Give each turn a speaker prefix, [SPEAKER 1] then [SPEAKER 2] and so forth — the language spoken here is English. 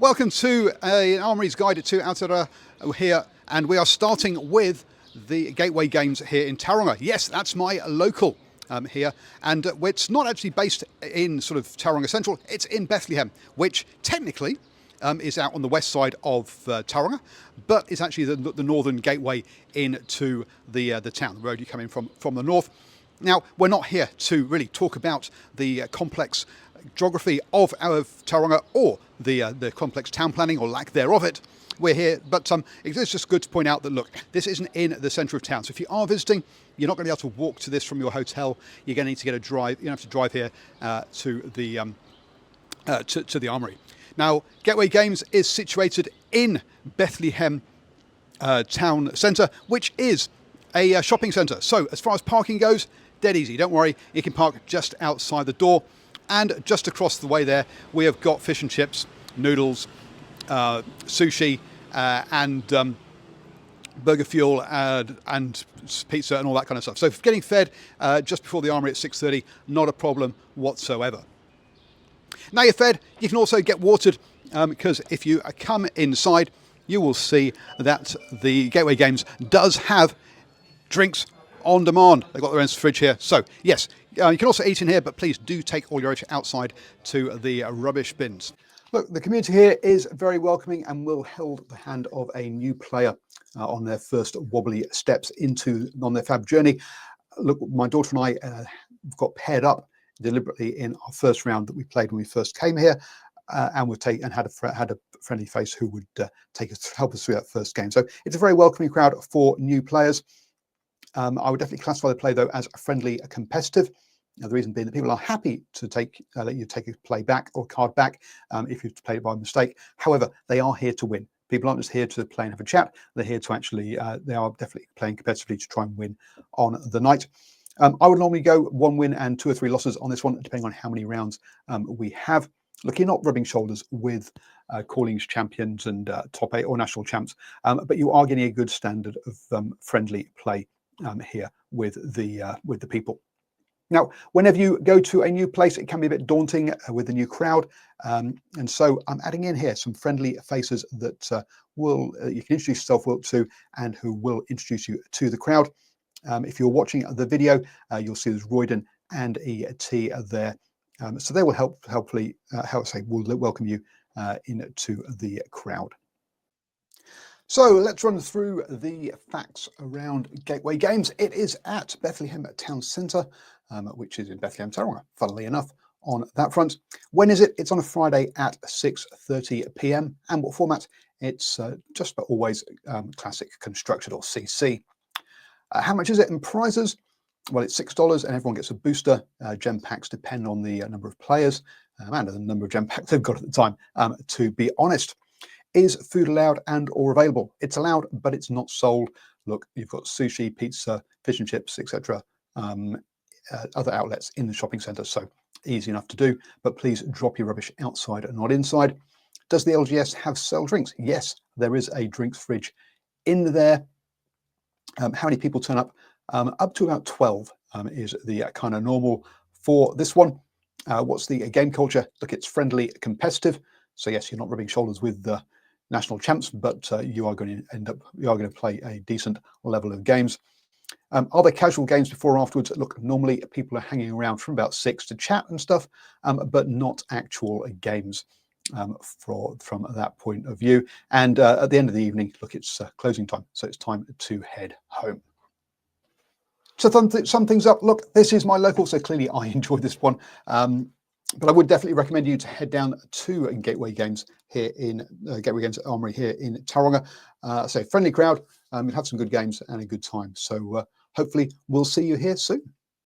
[SPEAKER 1] Welcome to Armory's Guide to Aotearoa here, and we are starting with the Gateway Games here in Tauranga. Yes, that's my local here, and it's not actually based in sort of Tauranga Central, it's in Bethlehem, which technically is out on the west side of Tauranga, but it's actually the northern gateway into the town, the road you come in from the north. Now, we're not here to really talk about the complex geography of Tauranga or the complex town planning or lack thereof it. We're here, but it's just good to point out that, look, this isn't in the centre of town. So if you are visiting, you're not going to be able to walk to this from your hotel. You're going to need to get a drive. You're going to have to drive here to the Armory. Now, Gateway Games is situated in Bethlehem town centre, which is a shopping centre. So as far as parking goes, dead easy. Don't worry, you can park just outside the door. And just across the way there, we have got fish and chips, noodles, sushi, and burger fuel and pizza and all that kind of stuff. So getting fed just before the Armory at 6:30, not a problem whatsoever. Now you're fed, you can also get watered because if you come inside, you will see that the Gateway Games does have drinks on demand. They've got their own fridge here. So yes, you can also eat in here, but please do take all your rubbish outside to the rubbish bins. Look, the community here is very welcoming and will hold the hand of a new player on their first wobbly steps on their fab journey. Look, my daughter and I got paired up deliberately in our first round that we played when we first came here, and had a friendly face who would help us through that first game. So it's a very welcoming crowd for new players. I would definitely classify the play though as friendly competitive. Now, the reason being that people are happy to let you take a play back or card back if you've played it by mistake. However, they are here to win. People aren't just here to play and have a chat. They're here to actually, they are definitely playing competitively to try and win on the night. I would normally go 1 win and 2 or 3 losses on this one, depending on how many rounds we have. Look, you're not rubbing shoulders with Callings champions and top 8 or national champs, but you are getting a good standard of friendly play here with the people. Now, whenever you go to a new place, it can be a bit daunting with a new crowd, and so I'm adding in here some friendly faces that you can introduce yourself to and who will introduce you to the crowd. If you're watching the video, you'll see there's Royden and E.T. there, so they will hopefully will welcome you into the crowd. So let's run through the facts around Gateway Games. It is at Bethlehem Town Centre, which is in Bethlehem, Tauranga, funnily enough, on that front. When is it? It's on a Friday at 6:30 p.m. And what format? It's just about always classic constructed or CC. How much is it in prizes? Well, it's $6 and everyone gets a booster. Gem packs depend on the number of players and the number of gem packs they've got at the time, to be honest. Is food allowed and or available? It's allowed, but it's not sold. Look, you've got sushi, pizza, fish and chips, etc. Other outlets in the shopping centre, so easy enough to do. But please drop your rubbish outside and not inside. Does the LGS have sell drinks? Yes, there is a drinks fridge in there. How many people turn up? Up to about 12 is the kind of normal for this one. What's the game culture? Look, it's friendly, competitive. So yes, you're not rubbing shoulders with the national champs, but you are going to play a decent level of games. Are there casual games before or afterwards? Look, normally people are hanging around from about 6 to chat and stuff, but not actual games from that point of view. And at the end of the evening, look, it's closing time, so it's time to head home. To sum things up, look, this is my local, so clearly I enjoyed this one. But I would definitely recommend you to head down to Gateway Games here in Gateway Games Armory here in Tauranga. So friendly crowd, we've had some good games and a good time. So hopefully we'll see you here soon.